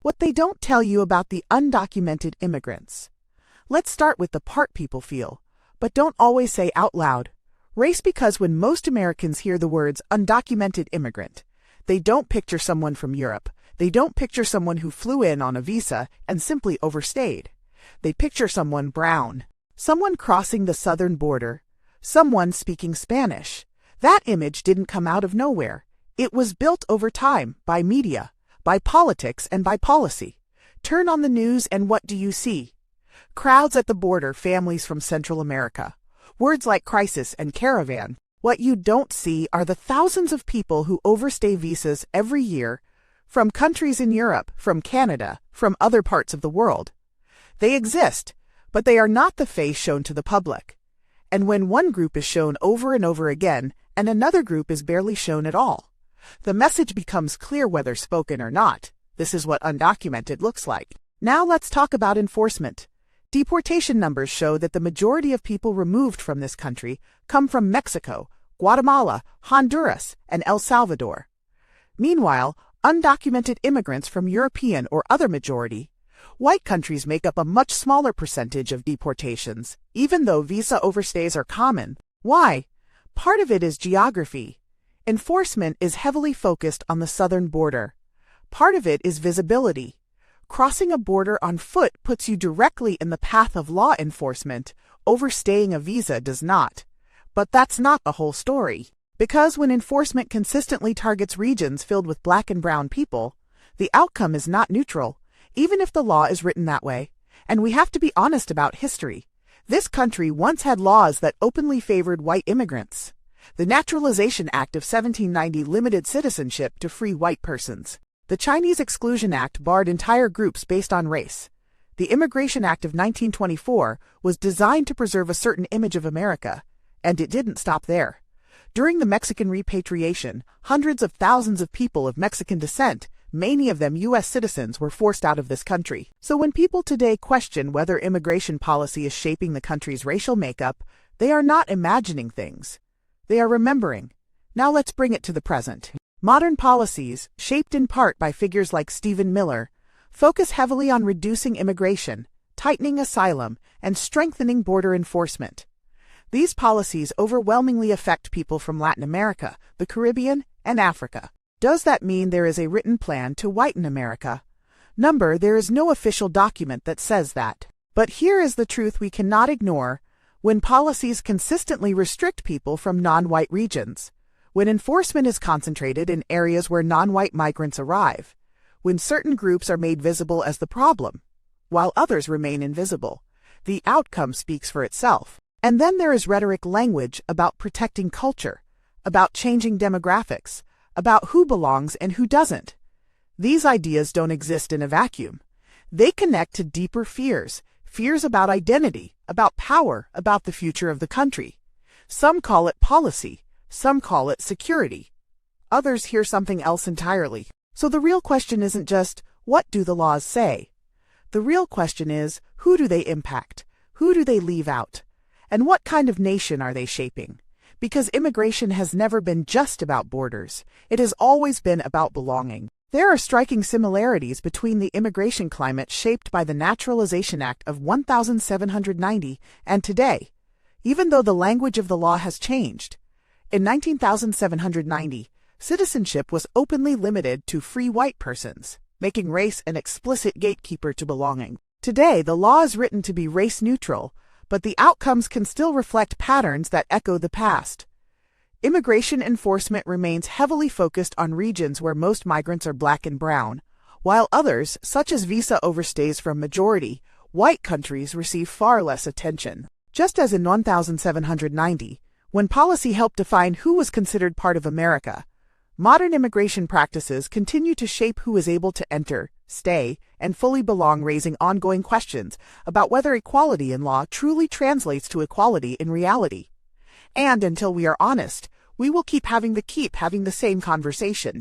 What they don't tell you about the undocumented immigrants. Let's start with the part people feel, but don't always say out loud. Race, because when most Americans hear the words undocumented immigrant, they don't picture someone from Europe. They don't picture someone who flew in on a visa and simply overstayed. They picture someone brown, someone crossing the southern border, someone speaking Spanish. That image didn't come out of nowhere. It was built over time by media, by politics, and by policy. Turn on the news and what do you see? Crowds at the border, families from Central America. Words like crisis and caravan. What you don't see are the thousands of people who overstay visas every year from countries in Europe, from Canada, from other parts of the world. They exist, but they are not the face shown to the public. And when one group is shown over and over again, and another group is barely shown at all, the message becomes clear whether spoken or not. This is what undocumented looks like. Now let's talk about enforcement. Deportation numbers show that the majority of people removed from this country come from Mexico, Guatemala, Honduras, and El Salvador. Meanwhile, undocumented immigrants from European or other majority, white countries make up a much smaller percentage of deportations, even though visa overstays are common. Why? Part of it is geography. Enforcement is heavily focused on the southern border. Part of it is visibility. Crossing a border on foot puts you directly in the path of law enforcement. Overstaying a visa does not. But that's not the whole story. Because when enforcement consistently targets regions filled with black and brown people, the outcome is not neutral, even if the law is written that way. And we have to be honest about history. This country once had laws that openly favored white immigrants. The Naturalization Act of 1790 limited citizenship to free white persons. The Chinese Exclusion Act barred entire groups based on race. The Immigration Act of 1924 was designed to preserve a certain image of America, and it didn't stop there. During the Mexican repatriation, hundreds of thousands of people of Mexican descent, many of them U.S. citizens, were forced out of this country. So when people today question whether immigration policy is shaping the country's racial makeup, they are not imagining things. They are remembering. Now let's bring it to the present. Modern policies, shaped in part by figures like Stephen Miller, focus heavily on reducing immigration, tightening asylum, and strengthening border enforcement. These policies overwhelmingly affect people from Latin America, the Caribbean, and Africa. Does that mean there is a written plan to whiten America? There is no official document that says that. But here is the truth we cannot ignore. When policies consistently restrict people from non-white regions, when enforcement is concentrated in areas where non-white migrants arrive, when certain groups are made visible as the problem, while others remain invisible, the outcome speaks for itself. And then there is rhetoric language about protecting culture, about changing demographics, about who belongs and who doesn't. These ideas don't exist in a vacuum. They connect to deeper fears, fears about identity, about power, about the future of the country. Some call it policy. Some call it security. Others hear something else entirely. So the real question isn't just, what do the laws say? The real question is, who do they impact? Who do they leave out? And what kind of nation are they shaping? Because immigration has never been just about borders. It has always been about belonging. There are striking similarities between the immigration climate shaped by the Naturalization Act of 1790 and today, even though the language of the law has changed. In 1790, citizenship was openly limited to free white persons, making race an explicit gatekeeper to belonging. Today, the law is written to be race-neutral, but the outcomes can still reflect patterns that echo the past. Immigration enforcement remains heavily focused on regions where most migrants are black and brown, while others, such as visa overstays from majority white countries, receive far less attention. Just as in 1790, when policy helped define who was considered part of America, modern immigration practices continue to shape who is able to enter, stay, and fully belong, raising ongoing questions about whether equality in law truly translates to equality in reality. And until we are honest, we will keep having the same conversation.